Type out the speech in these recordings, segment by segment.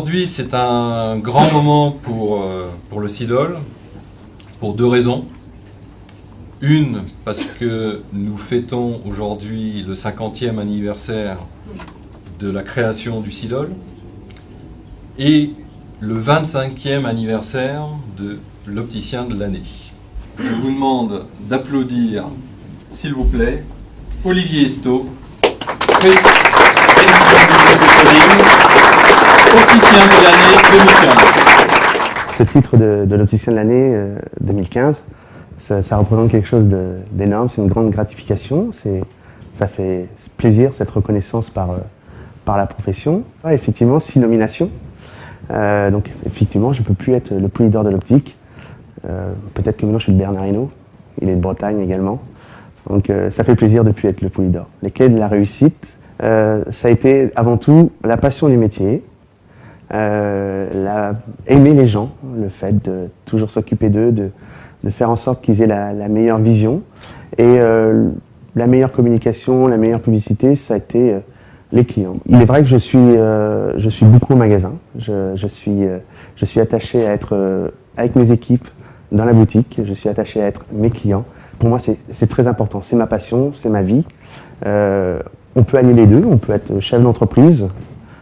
Aujourd'hui, c'est un grand moment pour le CIDOL, pour deux raisons. Une, parce que nous fêtons aujourd'hui le 50e anniversaire de la création du CIDOL et le 25e anniversaire de l'opticien de l'année. Je vous demande d'applaudir, s'il vous plaît, Olivier Esto, opticien de l'année 2015. Ce titre de l'opticien de l'année 2015, ça représente quelque chose d'énorme, c'est une grande gratification, ça fait plaisir, cette reconnaissance par la profession. Effectivement, 6 nominations, donc effectivement je ne peux plus être le Pouli d'or de l'optique, peut-être que maintenant je suis le Bernard Hinault, il est de Bretagne également, donc ça fait plaisir de ne plus être le Pouli d'or. Les clés de la réussite, ça a été avant tout la passion du métier, aimer les gens, le fait de toujours s'occuper d'eux, de faire en sorte qu'ils aient la meilleure vision et la meilleure communication, la meilleure publicité, ça a été les clients. Il est vrai que je suis beaucoup au magasin, je suis attaché à être avec mes équipes dans la boutique, je suis attaché à être mes clients. Pour moi c'est très important, c'est ma passion, c'est ma vie. On peut allier les deux, on peut être chef d'entreprise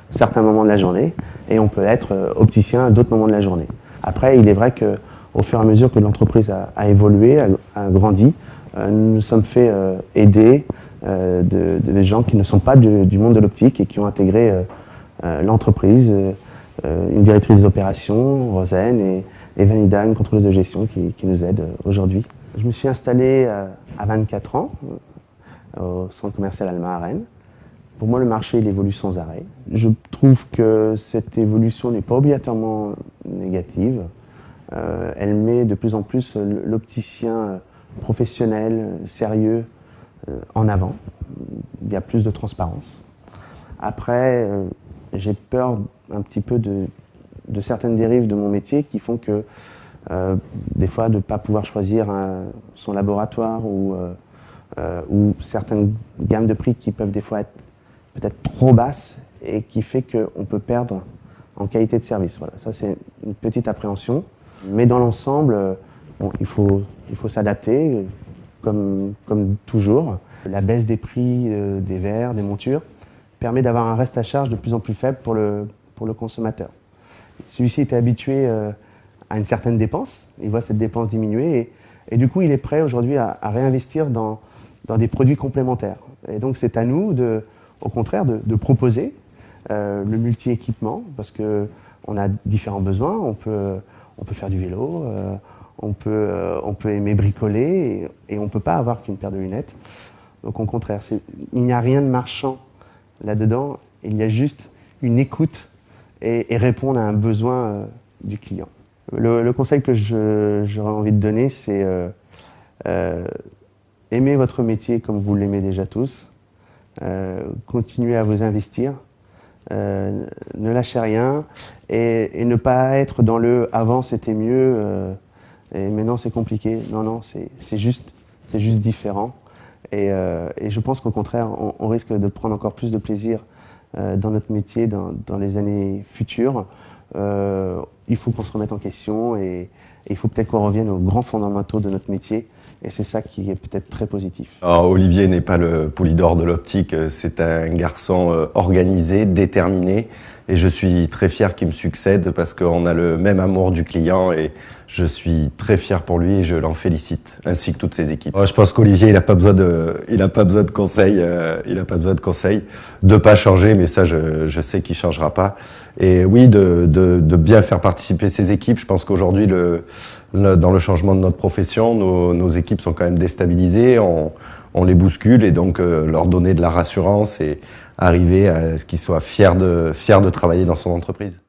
à certains moments de la journée et on peut être opticien à d'autres moments de la journée. Après, il est vrai qu'au fur et à mesure que l'entreprise a évolué, a grandi, nous nous sommes fait aider de gens qui ne sont pas du monde de l'optique et qui ont intégré l'entreprise, une directrice des opérations, Rosen, et Vanida, une contrôleuse de gestion qui nous aide aujourd'hui. Je me suis installé à 24 ans au centre commercial Alma à Rennes. Pour moi, le marché il évolue sans arrêt. Je trouve que cette évolution n'est pas obligatoirement négative. Elle met de plus en plus l'opticien professionnel, sérieux, en avant. Il y a plus de transparence. Après, j'ai peur un petit peu de certaines dérives de mon métier qui font que des fois de ne pas pouvoir choisir son laboratoire ou certaines gammes de prix qui peuvent des fois être peut-être trop basses et qui fait qu'on peut perdre en qualité de service. Voilà, ça c'est une petite appréhension. Mais dans l'ensemble, bon, il faut s'adapter, comme toujours. La baisse des prix des verres, des montures, permet d'avoir un reste à charge de plus en plus faible pour le consommateur. Celui-ci était habitué à une certaine dépense, il voit cette dépense diminuer et du coup il est prêt aujourd'hui à réinvestir dans des produits complémentaires. Et donc c'est à nous, au contraire, de proposer le multi-équipement, parce qu'on a différents besoins. On peut faire du vélo, on peut aimer bricoler, et on ne peut pas avoir qu'une paire de lunettes. Donc au contraire, il n'y a rien de marchand là-dedans, il y a juste une écoute et répondre à un besoin du client. Le conseil que j'aurais envie de donner, c'est aimez votre métier comme vous l'aimez déjà tous. Continuez à vous investir, ne lâchez rien et ne pas être dans le « avant c'était mieux et maintenant c'est compliqué ». Non, c'est juste différent et je pense qu'au contraire on risque de prendre encore plus de plaisir dans notre métier dans les années futures. Il faut qu'on se remette en question et il faut peut-être qu'on revienne aux grands fondamentaux de notre métier. Et c'est ça qui est peut-être très positif. Alors, Olivier n'est pas le Pouli d'or de l'optique, c'est un garçon organisé, déterminé. Et je suis très fier qu'il me succède parce qu'on a le même amour du client et je suis très fier pour lui et je l'en félicite, ainsi que toutes ses équipes. Je pense qu'Olivier, il n'a pas besoin de conseils, de pas changer, mais ça, je sais qu'il changera pas. Et oui, de bien faire participer ses équipes. Je pense qu'aujourd'hui, dans le changement de notre profession, nos équipes sont quand même déstabilisées. On les bouscule et donc leur donner de la rassurance et arriver à ce qu'ils soient fiers de travailler dans son entreprise.